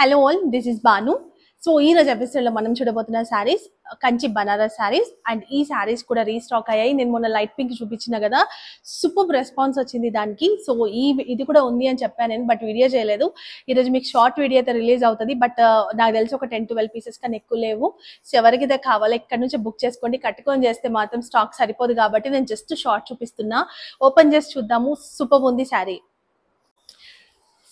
Hello all, this is Banu. So ఈ రోజు ఎపిసోడ్లో మనం చూడబోతున్న శారీస్ కంచి బనారస్ శారీస్. అండ్ ఈ శారీస్ కూడా రీస్టాక్ అయ్యాయి. నేను మొన్న లైట్ పింక్ చూపించిన కదా, సూపర్ రెస్పాన్స్ వచ్చింది దానికి. సో ఇది కూడా ఉంది అని చెప్పాను నేను, బట్ వీడియో చేయలేదు. ఈరోజు మీకు షార్ట్ వీడియో అయితే రిలీజ్ అవుతుంది, బట్ నాకు తెలిసి ఒక 10-12 పీసెస్ కన్నా ఎక్కువ లేవు. సో ఎవరికైతే కావాలో ఇక్కడ నుంచి బుక్ చేసుకోండి. కట్టుకొని చేస్తే మాత్రం స్టాక్ సరిపోదు కాబట్టి నేను జస్ట్ షార్ట్ చూపిస్తున్నా. ఓపెన్ చేసి చూద్దాము. సూపర్ ఉంది శారీ.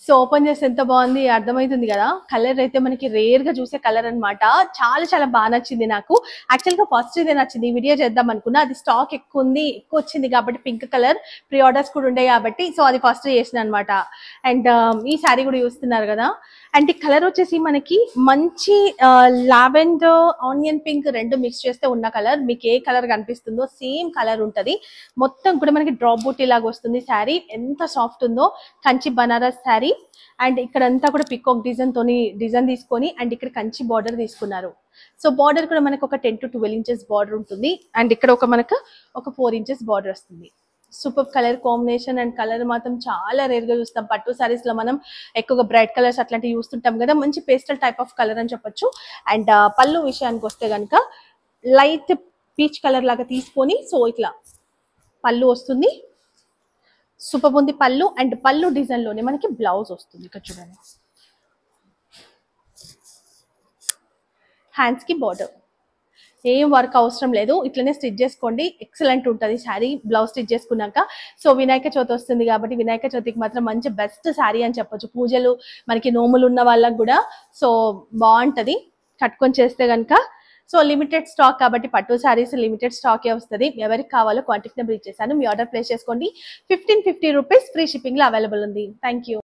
సో ఓపెన్ చేస్తే ఎంత బాగుంది అర్థమవుతుంది కదా. కలర్ అయితే మనకి రేర్ గా చూసే కలర్ అనమాట. చాలా చాలా బాగా నచ్చింది నాకు. యాక్చువల్ గా ఫస్ట్ ఇదే నచ్చింది, వీడియో చేద్దాం అనుకున్నా. అది స్టాక్ ఎక్కువ వచ్చింది కాబట్టి పింక్ కలర్ ప్రీ ఆర్డర్స్ కూడా ఉండే కాబట్టి సో అది ఫస్ట్ చేసిన అనమాట. అండ్ ఈ శారీ కూడా చూస్తున్నారు కదా. అండ్ ఈ కలర్ వచ్చేసి మనకి మంచి లావెండర్ ఆనియన్ పింక్ రెండు మిక్స్ చేస్తే ఉన్న కలర్. మీకు ఏ కలర్ కనిపిస్తుందో సేమ్ కలర్ ఉంటది. మొత్తం కూడా మనకి డ్రాప్ బూటీ లాగా వస్తుంది శారీ. ఎంత సాఫ్ట్ ఉందో. కంచి బనారస్ శారీ. అండ్ ఇక్కడ అంతా కూడా పికాక్ డిజైన్ తీసుకొని అండ్ ఇక్కడ కంచి బార్డర్ తీసుకున్నారు. సో బార్డర్ కూడా మనకు ఒక 10 to 12 ఇంచెస్ బార్డర్ ఉంటుంది. అండ్ ఇక్కడ మనకు ఒక 4 ఇంచెస్ బార్డర్ వస్తుంది. Super colour combination. And colour మాత్రం చాలా రేర్ గా చూస్తాం. పట్టు సారీస్ లో మనం ఎక్కువగా బ్రైట్ కలర్స్ అట్లాంటివి చూస్తుంటాం కదా. మంచి పేస్టల్ టైప్ ఆఫ్ కలర్ అని చెప్పొచ్చు. అండ్ పళ్ళు విషయానికి వస్తే కనుక లైట్ పీచ్ కలర్ లాగా తీసుకొని సో ఇట్లా పళ్ళు వస్తుంది. సూపర్ ఉంది పళ్ళు. అండ్ పళ్ళు డిజైన్ లోనే మనకి బ్లౌజ్ వస్తుంది. ఇక్కడ చూడండి, హ్యాండ్స్ కి బార్డర్. ఏం వర్క్ అవసరం లేదు, ఇట్లనే స్టిచ్ చేసుకోండి. ఎక్సలెంట్ ఉంటుంది శారీ బ్లౌజ్ స్టిచ్ చేసుకున్నాక. సో వినాయక చవితి వస్తుంది కాబట్టి వినాయక చవితికి మాత్రం మంచి బెస్ట్ శారీ అని చెప్పొచ్చు. పూజలు మనకి నోములు ఉన్న వాళ్ళకి కూడా సో బాగుంటది కట్టుకొని చేస్తే కనుక. సో లిమిటెడ్ స్టాక్ కాబట్టి పట్టు శారీస్ లిమిటెడ్ స్టాకే వస్తుంది. ఎవరికి కావాలో కాంటాక్ట్ నెంబర్ ఇచ్చేసాను. మీ ఆర్డర్ ప్లేస్ చేసుకోండి. 1550 రూపీస్ ఫ్రీ షిప్పింగ్ లో అవైలబుల్ ఉంది. Thank you.